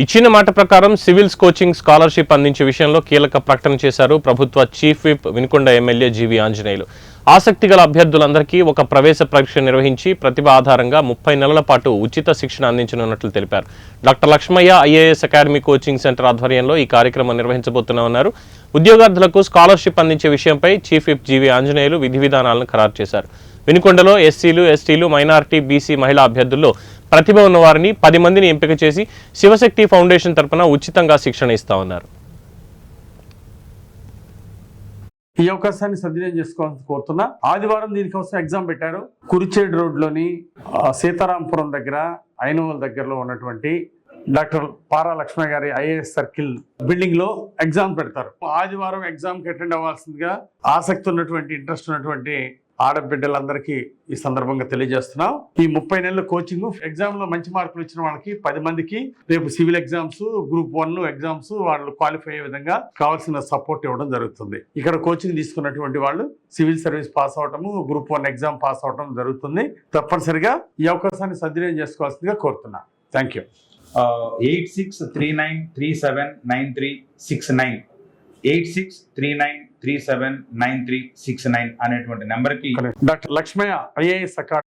ఇచ్చిన మాట ప్రకారం సివిల్స్ కోచింగ్ స్కాలర్షిప్ అందించే విషయంలో కీలక ప్రకటన చేశారు ప్రభుత్వ చీఫ్ విప్ వినుకొండ ఎమ్మెల్యే జీవి ఆంజనేయులు. ఆసక్తి గల అభ్యర్థులందరికీ ఒక ప్రవేశ పరీక్ష నిర్వహించి ప్రతిభ ఆధారంగా 30 నెలల పాటు ఉచిత శిక్షణ అందించనున్నట్లు తెలిపారు. Doctor Lakshmaiah IAS academy coaching centre ఆధ్వర్యంలో ఈ కార్యక్రమం నిర్వహించబోతున్నామన్నారు. ఉద్యోగార్థులకు స్కాలర్షిప్ అందించే విషయంపై చీఫ్ విప్ జీవి ఆంజనేయులు విధి విధానాలను ఖరారు చేశారు. వినుకొండలో ఎస్సీలు, ఎస్టీలు, మైనారిటీ, బీసీ మహిళా అభ్యర్థుల్లో ప్రతిభ ఉన్న వారిని 10 మందిని ఎంపిక చేసి శివశక్తి ఫౌండేషన్ తరపున ఉచితంగా శిక్షణ ఇస్తామన్నారు. ఈ అవకాశాన్ని సద్వినియోగం చేసుకోవాలని కోరుతున్నా. ఆదివారం దీనికోసం ఎగ్జామ్ పెట్టారు. కురిచేడు రోడ్లోని సీతారాంపురం దగ్గర, ఐనవల్ దగ్గరలో ఉన్నటువంటి డాక్టర్ పారా లక్ష్మయ్య గారి ఐఏఎస్ సర్కిల్ బిల్డింగ్ లో ఎగ్జామ్ పెడతారు. ఆదివారం ఎగ్జామ్ కి అటెండ్ అవ్వాల్సిందిగా ఆసక్తి ఉన్నటువంటి, ఇంట్రెస్ట్ ఉన్నటువంటి ఆడబిడ్డలందరికీ ఈ సందర్భంగా తెలియజేస్తున్నాం. ఈ 30 నెలల కోచింగ్ ఎగ్జామ్ లో మంచి మార్కులు ఇచ్చిన వాళ్ళకి 10 మందికి రేపు సివిల్ ఎగ్జామ్స్, గ్రూప్ 1 ఎగ్జామ్స్ వాళ్ళు క్వాలిఫై అయ్యే విధంగా కావాల్సిన సపోర్ట్ ఇవ్వడం జరుగుతుంది. ఇక్కడ కోచింగ్ తీసుకున్నటువంటి వాళ్ళు సివిల్ సర్వీస్ పాస్ అవటము, గ్రూప్ 1 ఎగ్జామ్ పాస్ అవటం జరుగుతుంది. తప్పనిసరిగా ఈ అవకాశాన్ని సద్వినియోగం చేసుకోవాల్సిందిగా కోరుతున్నా. Thank you. 8639379369 8639379369 అనేటువంటి నెంబర్కి డాక్టర్ లక్ష్మయ్య ఐఏఎస్ అకాడమీ